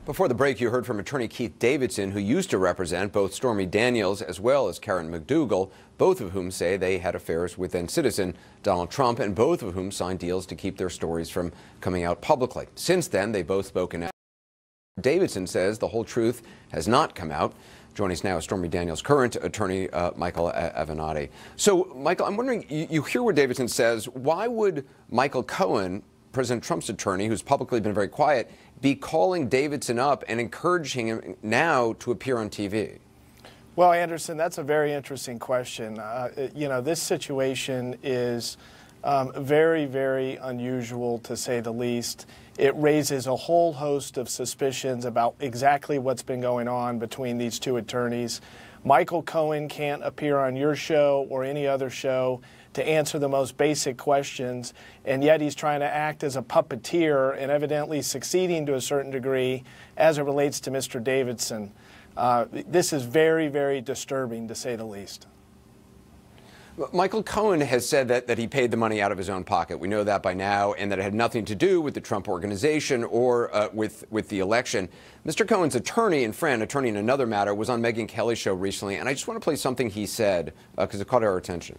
Before the break, you heard from attorney Keith Davidson, who used to represent both Stormy Daniels as well as Karen McDougal, both of whom say they had affairs with then citizen Donald Trump, and both of whom signed deals to keep their stories from coming out publicly. Since then, they've both spoken out. Davidson says the whole truth has not come out. Joining us now is Stormy Daniels' current attorney, Michael Avenatti. So, Michael, I'm wondering, you hear what Davidson says. Why would Michael Cohen, President Trump's attorney, who's publicly been very quiet, be calling Davidson up and encouraging him now to appear on TV? Well, Anderson, that's a very interesting question. This situation is very, very unusual, to say the least. It raises a whole host of suspicions about exactly what's been going on between these two attorneys. Michael Cohen can't appear on your show or any other show to answer the most basic questions, and yet he's trying to act as a puppeteer and evidently succeeding to a certain degree as it relates to Mr. Davidson. This is very, very disturbing, to say the least. Michael Cohen has said that he paid the money out of his own pocket. We know that by now, and that it had nothing to do with the Trump organization or with the election. Mr. Cohen's attorney and friend, attorney in another matter, was on Megyn Kelly's show recently, and I just want to play something he said because it caught our attention.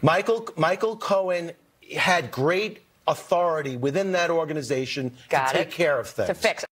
Michael Cohen had great authority within that organization to take care of things. To fix.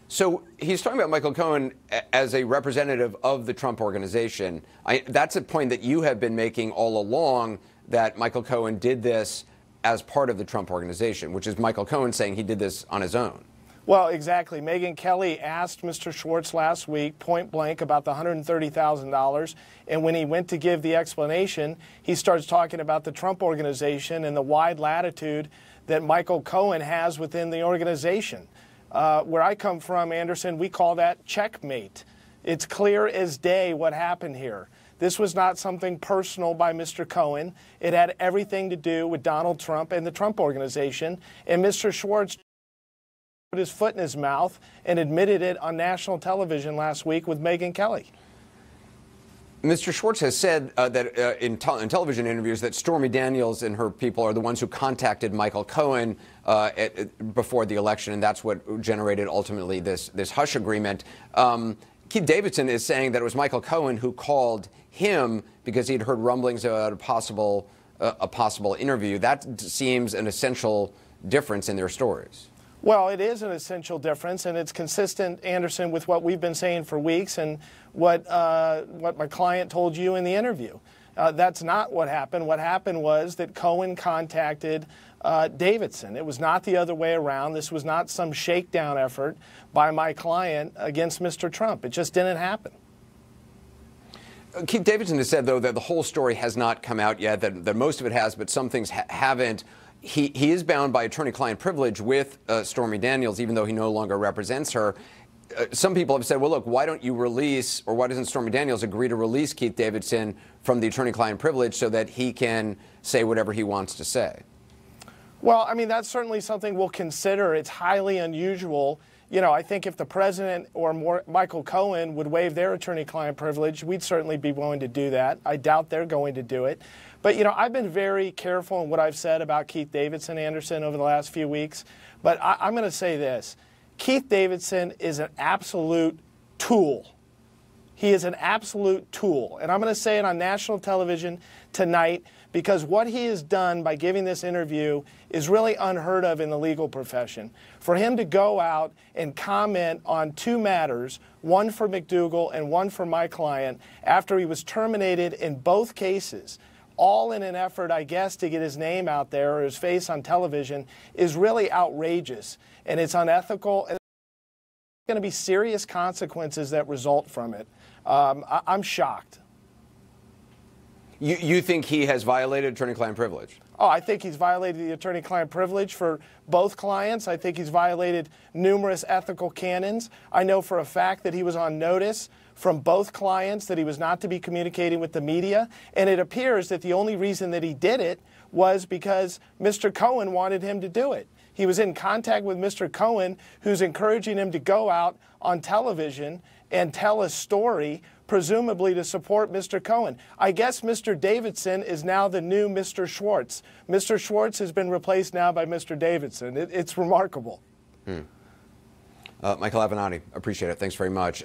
So he's talking about Michael Cohen as a representative of the Trump organization. That's a point that you have been making all along, that Michael Cohen did this as part of the Trump organization, which is Michael Cohen saying he did this on his own. Well, exactly. Megyn Kelly asked Mr. Schwartz last week, point blank, about the $130,000. And when he went to give the explanation, he starts talking about the Trump organization and the wide latitude that Michael Cohen has within the organization. Where I come from, Anderson, we call that checkmate. It's clear as day what happened here. This was not something personal by Mr. Cohen. It had everything to do with Donald Trump and the Trump organization. And Mr. Schwartz put his foot in his mouth and admitted it on national television last week with Megyn Kelly. Mr. Schwartz has said that in television interviews that Stormy Daniels and her people are the ones who contacted Michael Cohen before the election, and that's what generated ultimately this hush agreement. Keith Davidson is saying that it was Michael Cohen who called him because he'd heard rumblings about a possible interview. That seems an essential difference in their stories. Well, it is an essential difference, and it's consistent, Anderson, with what we've been saying for weeks and what my client told you in the interview. That's not what happened. What happened was that Cohen contacted Davidson. It was not the other way around. This was not some shakedown effort by my client against Mr. Trump. It just didn't happen. Keith Davidson has said, though, that the whole story has not come out yet, that most of it has, but some things haven't. He is bound by attorney-client privilege with Stormy Daniels, even though he no longer represents her. Some people have said, well, look, why don't you release, or why doesn't Stormy Daniels agree to release Keith Davidson from the attorney-client privilege so that he can say whatever he wants to say? Well, I mean, that's certainly something we'll consider. It's highly unusual. You know, I think if the president or Michael Cohen would waive their attorney-client privilege, we'd certainly be willing to do that. I doubt they're going to do it. But, you know, I've been very careful in what I've said about Keith Davidson, Anderson, over the last few weeks. But I'm going to say this. Keith Davidson is an absolute tool. He is an absolute tool. And I'm going to say it on national television tonight because what he has done by giving this interview is really unheard of in the legal profession. For him to go out and comment on two matters, one for McDougal and one for my client, after he was terminated in both cases, all in an effort, I guess, to get his name out there or his face on television, is really outrageous. And it's unethical. And there's going to be serious consequences that result from it. I'm shocked. You think he has violated attorney-client privilege? Oh, I think he's violated the attorney-client privilege for both clients. I think he's violated numerous ethical canons. I know for a fact that he was on notice from both clients that he was not to be communicating with the media. And it appears that the only reason that he did it was because Mr. Cohen wanted him to do it. He was in contact with Mr. Cohen, who's encouraging him to go out on television and tell a story presumably to support Mr. Cohen. I guess Mr. Davidson is now the new Mr. Schwartz. Mr. Schwartz has been replaced now by Mr. Davidson. It's remarkable. Michael Avenatti, appreciate it. Thanks very much.